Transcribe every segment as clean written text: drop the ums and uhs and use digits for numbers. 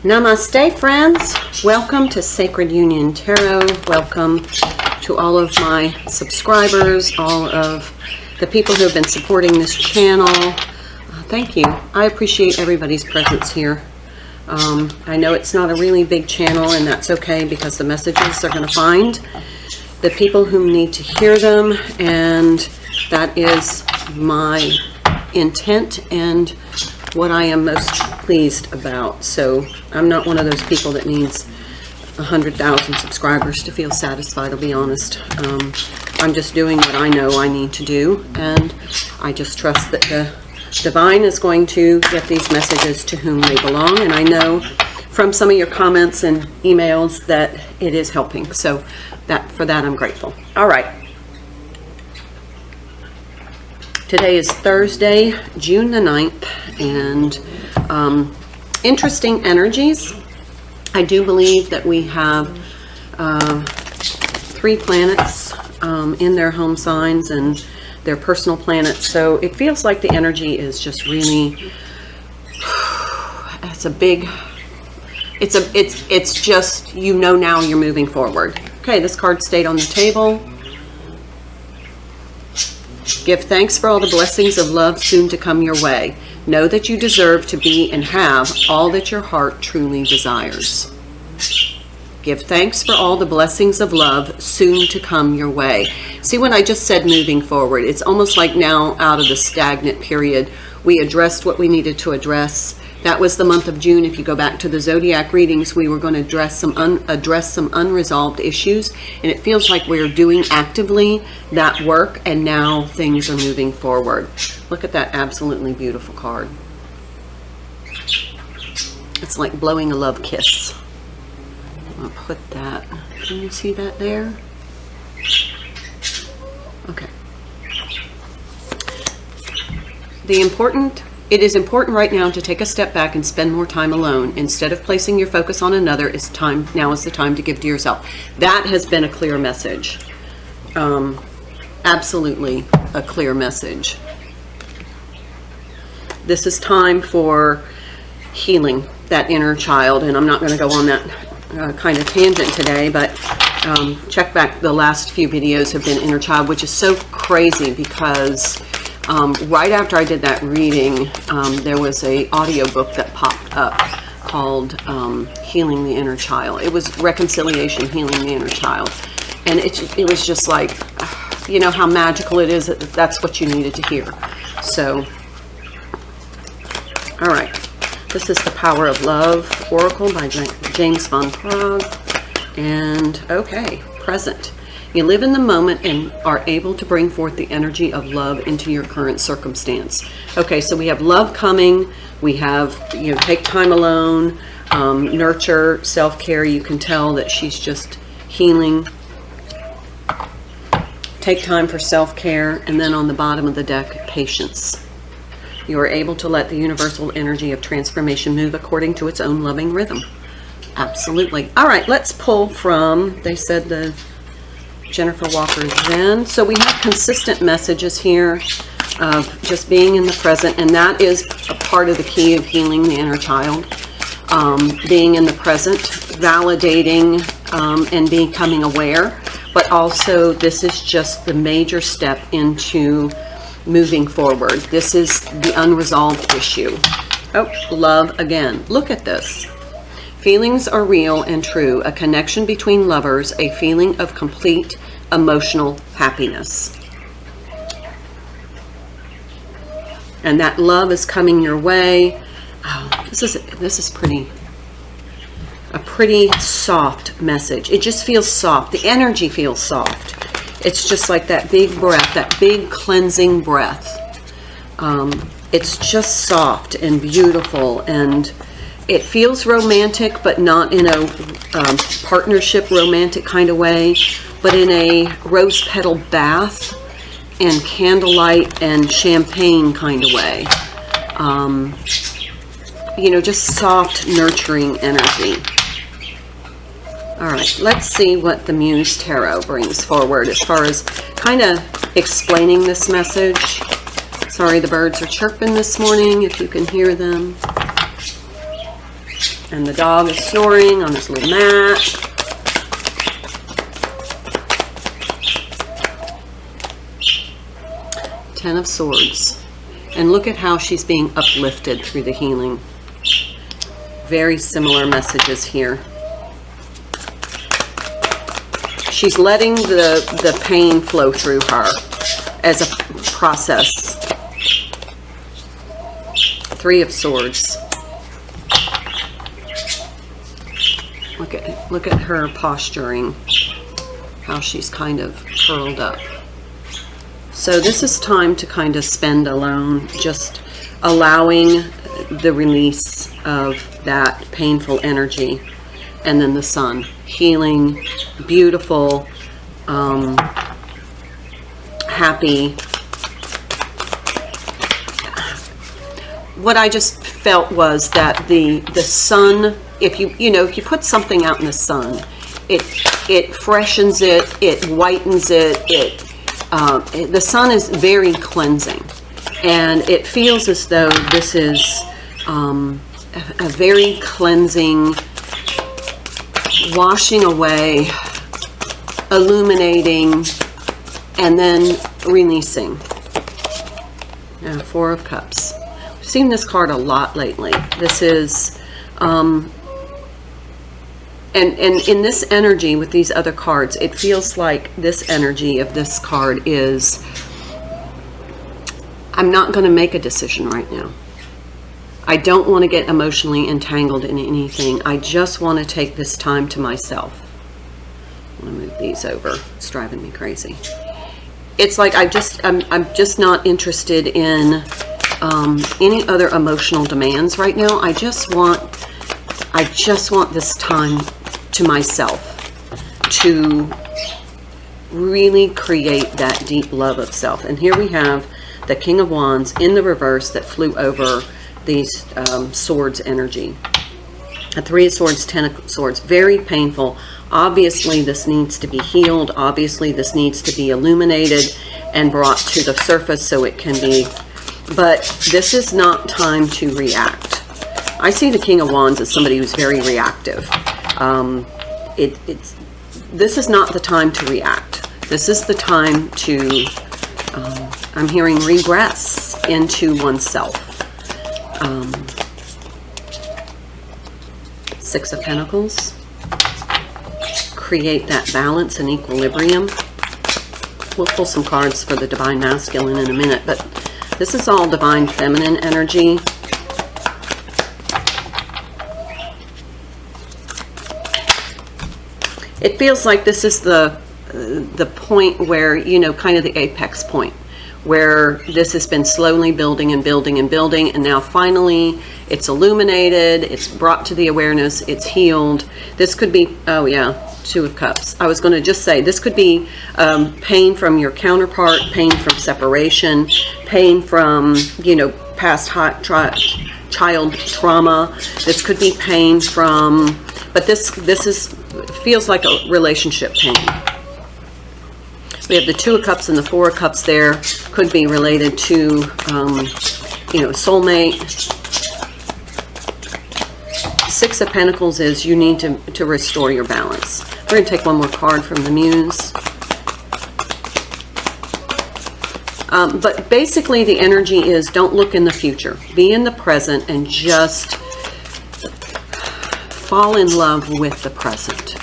Namaste, friends. Welcome to Sacred Union Tarot. Welcome to all of my subscribers, all of the people who have been supporting this channel. Thank you. I appreciate everybody's presence here. I know it's not a really big channel, and that's okay because the messages are going to find the people who need to hear them, and that is my intent and what I am most pleased about. So I'm not one of those people that needs 100,000 subscribers to feel satisfied, I'll be honest. I'm just doing what I know I need to do, and I just trust that the divine is going to get these messages to whom they belong, and I know from some of your comments and emails that it is helping. So for that I'm grateful. All right. Today is Thursday, June the 9th, and interesting energies. I do believe that we have 3 planets in their home signs and their personal planets, so it feels like the energy is just really, it's just, you know, now you're moving forward. Okay, this card stayed on the table. Give thanks for all the blessings of love soon to come your way. Know that you deserve to be and have all that your heart truly desires. Give thanks for all the blessings of love soon to come your way. See, when I just said moving forward, it's almost like now out of the stagnant period, we addressed what we needed to address. That was the month of June. If you go back to the zodiac readings, we were going to address some unresolved issues, and it feels like we're doing actively that work, and now things are moving forward. Look at that absolutely beautiful card. It's like blowing a love kiss. I'll put that. Can you see that there? Okay. It is important right now to take a step back and spend more time alone. Instead of placing your focus on another, now is the time to give to yourself. That has been a clear message. Absolutely a clear message. This is time for healing that inner child, and I'm not going to go on that kind of tangent today, but check back. The last few videos have been inner child, which is so crazy because right after I did that reading, there was a audiobook that popped up called Healing the Inner Child. It was Reconciliation, Healing the Inner Child. And it was just like, you know how magical it is. That's what you needed to hear. So, all right. This is The Power of Love Oracle by James Van Praagh. And, okay, present. You live in the moment and are able to bring forth the energy of love into your current circumstance. Okay, so we have love coming. We have, you know, take time alone, nurture, self-care. You can tell that she's just healing. Take time for self-care. And then on the bottom of the deck, patience. You are able to let the universal energy of transformation move according to its own loving rhythm. Absolutely. All right, let's pull from, they said the Jennifer Walker Zen. So we have consistent messages here of just being in the present, and that is a part of the key of healing the inner child. Being in the present, validating, and becoming aware. But also, this is just the major step into moving forward. This is the unresolved issue. Oh, love again. Look at this. Feelings are real and true. A connection between lovers, a feeling of complete emotional happiness. And that love is coming your way. Oh, this is a pretty soft message. It just feels soft. The energy feels soft. It's just like that big breath, that big cleansing breath. It's just soft and beautiful, and it feels romantic, but not in a partnership romantic kind of way, but in a rose petal bath and candlelight and champagne kind of way. You know, just soft, nurturing energy. All right, let's see what the Muse Tarot brings forward as far as kind of explaining this message. Sorry, the birds are chirping this morning, if you can hear them. And the dog is snoring on his little mat. Ten of Swords. And look at how she's being uplifted through the healing. Very similar messages here. She's letting the pain flow through her as a process. Three of Swords. Look at her posturing, how she's kind of curled up. So this is time to kind of spend alone, just allowing the release of that painful energy. And then the Sun, healing, beautiful, happy. What I just felt was that the sun, if you put something out in the sun, it freshens it, it whitens it. The sun is very cleansing, and it feels as though this is a very cleansing, washing away, illuminating, and then releasing. Now, Four of Cups. I've seen this card a lot lately. This is, and in this energy with these other cards, it feels like this energy of this card is, I'm not going to make a decision right now. I don't want to get emotionally entangled in anything. I just want to take this time to myself. I'm going to move these over. It's driving me crazy. It's like I'm just not interested in any other emotional demands right now. I just want this time to myself to really create that deep love of self. And here we have the King of Wands in the reverse that flew over these swords energy. A Three of Swords, Ten of Swords, very painful. Obviously this needs to be healed. Obviously this needs to be illuminated and brought to the surface so it can be, but this is not time to react. I see the King of Wands as somebody who's very reactive. This is not the time to react. This is the time to, I'm hearing, regress into oneself. Six of Pentacles. Create that balance and equilibrium. We'll pull some cards for the Divine Masculine in a minute, but this is all Divine Feminine energy. It feels like this is the point where, kind of the apex point, where this has been slowly building and building and building, and now finally it's illuminated, it's brought to the awareness, it's healed. This could be, oh yeah, Two of Cups. I was going to just say, this could be pain from your counterpart, pain from separation, pain from, past child trauma. This could be pain from, but this feels like a relationship pain. We have the Two of Cups and the Four of Cups there. Could be related to, soulmate. Six of Pentacles is you need to restore your balance. We're going to take one more card from the Muse. But basically the energy is don't look in the future. Be in the present and just fall in love with the present.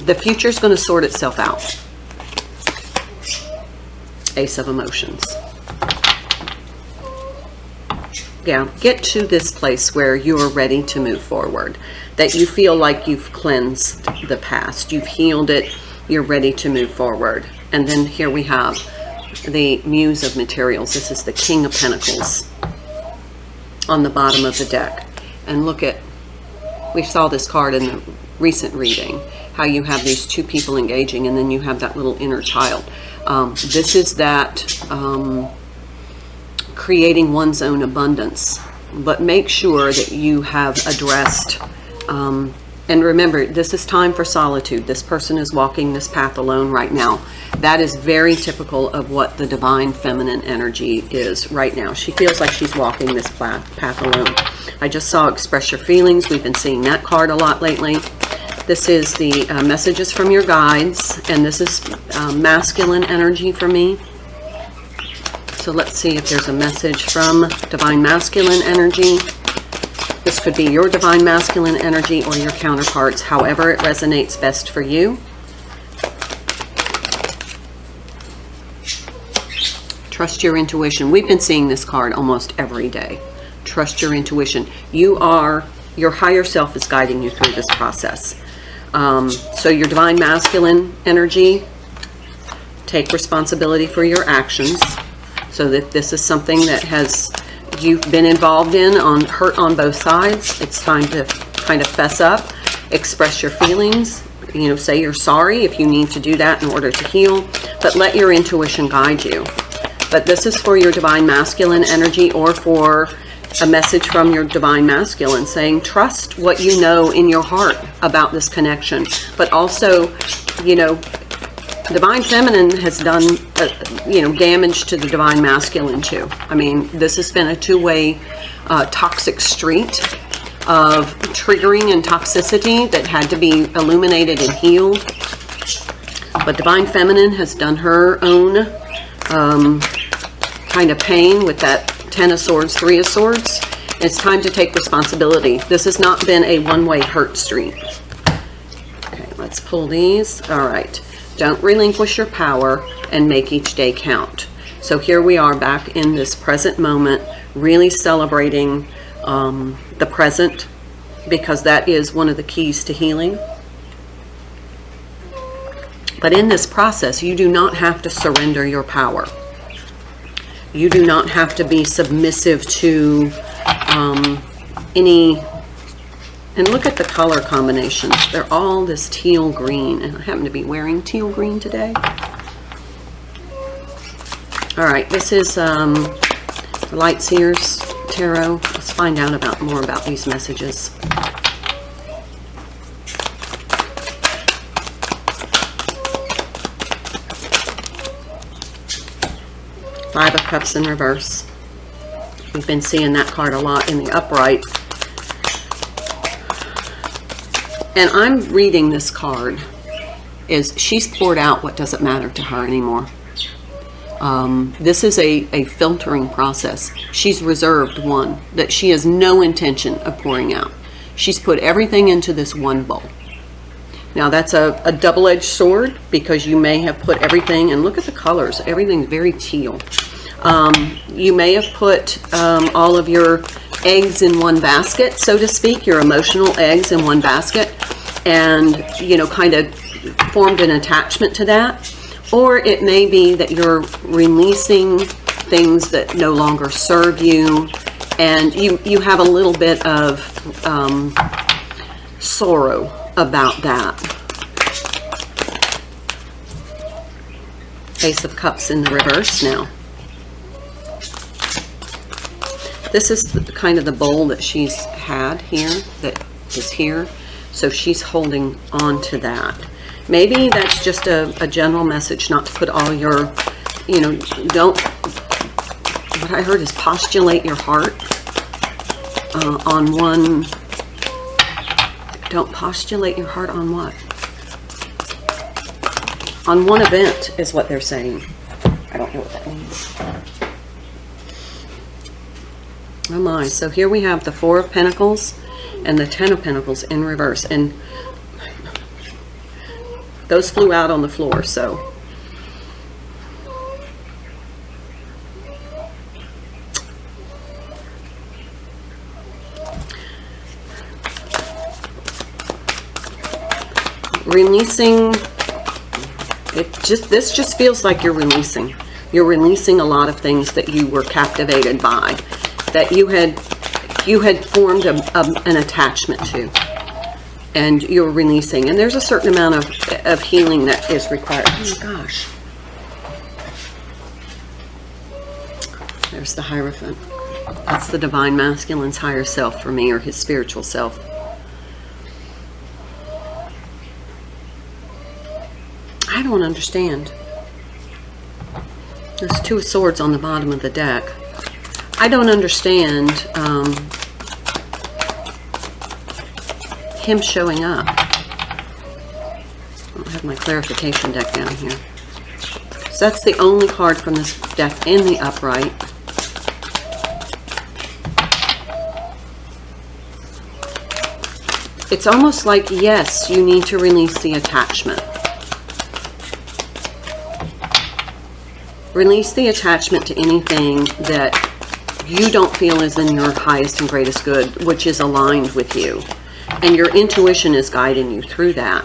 The future's going to sort itself out. Ace of Emotions. Yeah, get to this place where you are ready to move forward. That you feel like you've cleansed the past. You've healed it. You're ready to move forward. And then here we have the Muse of Materials. This is the King of Pentacles on the bottom of the deck. And look at, we saw this card in the recent reading, how you have these two people engaging and then you have that little inner child. This is that creating one's own abundance. But make sure that you have addressed, and remember, this is time for solitude. This person is walking this path alone right now. That is very typical of what the divine feminine energy is right now. She feels like she's walking this path alone. I just saw Express Your Feelings. We've been seeing that card a lot lately. This is the messages from your guides, and this is masculine energy for me. So let's see if there's a message from divine masculine energy. This could be your divine masculine energy or your counterparts, however it resonates best for you. Trust your intuition. We've been seeing this card almost every day. Trust your intuition. Your higher self is guiding you through this process. So your divine masculine energy, take responsibility for your actions. So that this is something that you've been involved in, hurt on both sides. It's time to kind of fess up, express your feelings, say you're sorry if you need to do that in order to heal, but let your intuition guide you. But this is for your divine masculine energy, or for a message from your divine masculine saying, trust what you know in your heart about this connection. But also, divine feminine has done, damage to the divine masculine too. I mean, this has been a two-way toxic street of triggering and toxicity that had to be illuminated and healed. But divine feminine has done her own kind of pain with that 10 of Swords, 3 of Swords. It's time to take responsibility. This has not been a one-way hurt street. Okay, let's pull these. All right. Don't relinquish your power and make each day count. So here we are back in this present moment, really celebrating the present, because that is one of the keys to healing. But in this process, you do not have to surrender your power. You do not have to be submissive to any. And look at the color combinations. They're all this teal green. And I happen to be wearing teal green today. All right, this is Light Seers Tarot. Let's find out more about these messages. Five of Cups in reverse. We've been seeing that card a lot in the upright. And I'm reading this card is she's poured out what doesn't matter to her anymore. This is a filtering process. She's reserved one that she has no intention of pouring out. She's put everything into this one bowl. Now that's a double-edged sword, because you may have put everything, and look at the colors, everything's very teal. You may have put all of your eggs in one basket, so to speak, your emotional eggs in one basket, and kind of formed an attachment to that. Or it may be that you're releasing things that no longer serve you, and you have a little bit of sorrow about that. Ace of Cups in the reverse now. This is kind of the bowl that she's had here, that is here. So she's holding on to that. Maybe that's just a general message, not to put all your, don't, what I heard is postulate your heart on one. Don't postulate your heart on what? on one event is what they're saying. I don't know what that means. Oh my, so here we have the Four of Pentacles and the Ten of Pentacles in reverse, and those flew out on the floor, so releasing. This just feels like you're releasing. You're releasing a lot of things that you were captivated by, that you had formed an attachment to, and you're releasing. And there's a certain amount of healing that is required. Oh my gosh. There's the Hierophant. That's the Divine Masculine's higher self for me, or his spiritual self. I don't understand. There's Two of Swords on the bottom of the deck. I don't understand him showing up. I don't have my clarification deck down here. So that's the only card from this deck in the upright. It's almost like, yes, you need to release the attachment. Release the attachment to anything that you don't feel is in your highest and greatest good, which is aligned with you. And your intuition is guiding you through that.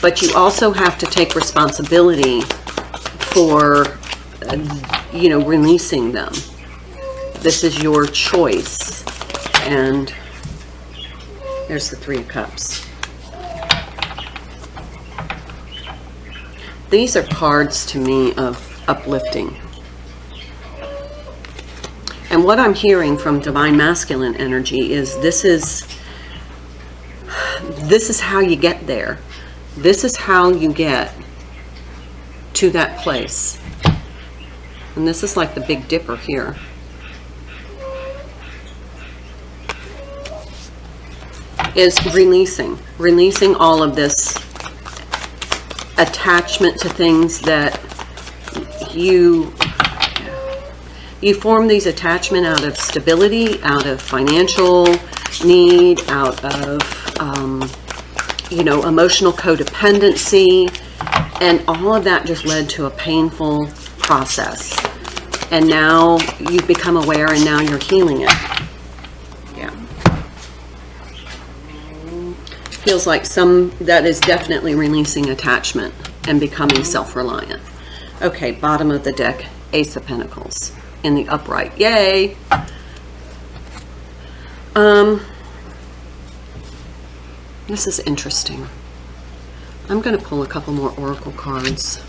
But you also have to take responsibility for, releasing them. This is your choice. And there's the Three of Cups. These are cards to me of uplifting. And what I'm hearing from Divine Masculine energy is this is how you get there. This is how you get to that place. And this is like the Big Dipper here. Is releasing all of this attachment to things that you form these attachment out of stability, out of financial need, out of emotional codependency, and all of that just led to a painful process. And now you've become aware, and now you're healing it. Yeah. Feels like that is definitely releasing attachment and becoming self-reliant. Okay, bottom of the deck, Ace of Pentacles in the upright. Yay! This is interesting. I'm going to pull a couple more oracle cards.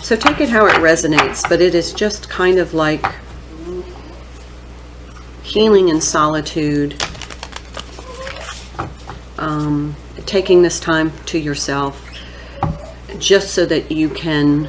So take it how it resonates, but it is just kind of like healing in solitude, taking this time to yourself, just so that you can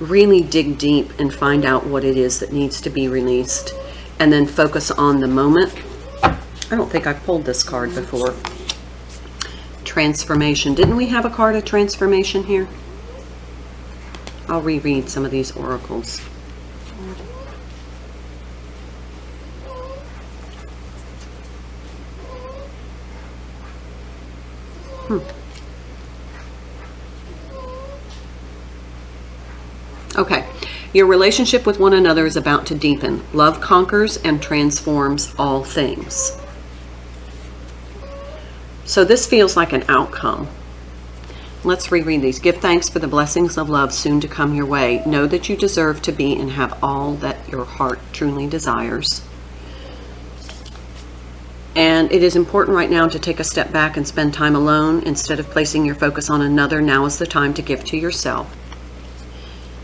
really dig deep and find out what it is that needs to be released, and then focus on the moment. I don't think I've pulled this card before. Transformation. Didn't we have a card of transformation here? I'll reread some of these oracles. Okay, your relationship with one another is about to deepen. Love conquers and transforms all things. So this feels like an outcome. Let's reread these. Give thanks for the blessings of love soon to come your way. Know that you deserve to be and have all that your heart truly desires. And it is important right now to take a step back and spend time alone. Instead of placing your focus on another, now is the time to give to yourself.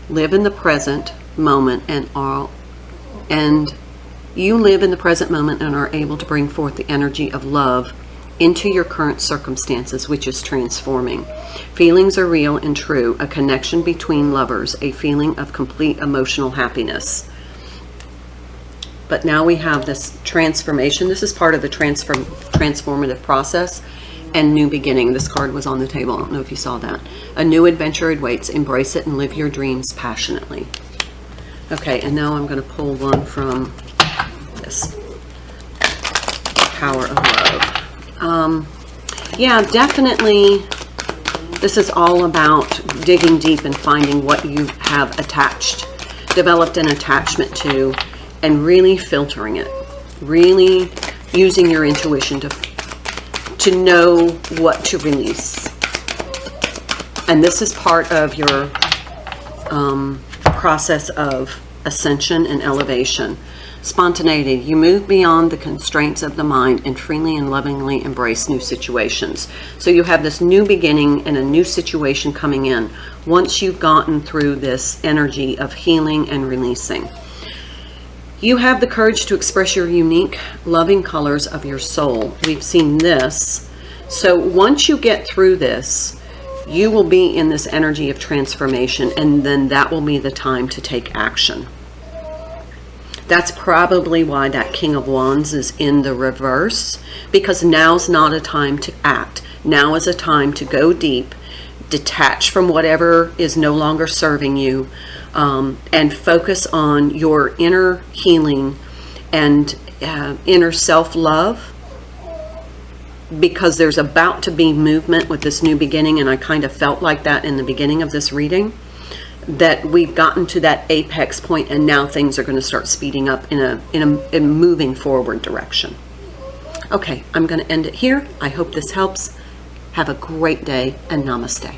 Live in the present moment, and you live in the present moment and are able to bring forth the energy of love into your current circumstances, which is transforming. Feelings are real and true, a connection between lovers, a feeling of complete emotional happiness. But now we have this transformation. This is part of the transformative process and new beginning. This card was on the table. I don't know if you saw that. A new adventure awaits. Embrace it and live your dreams passionately. Okay, and now I'm going to pull one from this Power of Love. Yeah, definitely this is all about digging deep and finding what you have developed an attachment to, and really filtering it, really using your intuition to know what to release. And this is part of your process of ascension and elevation. Spontaneity. You move beyond the constraints of the mind and freely and lovingly embrace new situations. So you have this new beginning and a new situation coming in once you've gotten through this energy of healing and releasing. You have the courage to express your unique, loving colors of your soul. We've seen this. So once you get through this, you will be in this energy of transformation, and then that will be the time to take action. That's probably why that King of Wands is in the reverse, because now's not a time to act. Now is a time to go deep, detach from whatever is no longer serving you, and focus on your inner healing and inner self-love, because there's about to be movement with this new beginning, and I kind of felt like that in the beginning of this reading, that we've gotten to that apex point, and now things are going to start speeding up in a moving forward direction. Okay, I'm going to end it here. I hope this helps. Have a great day, and namaste.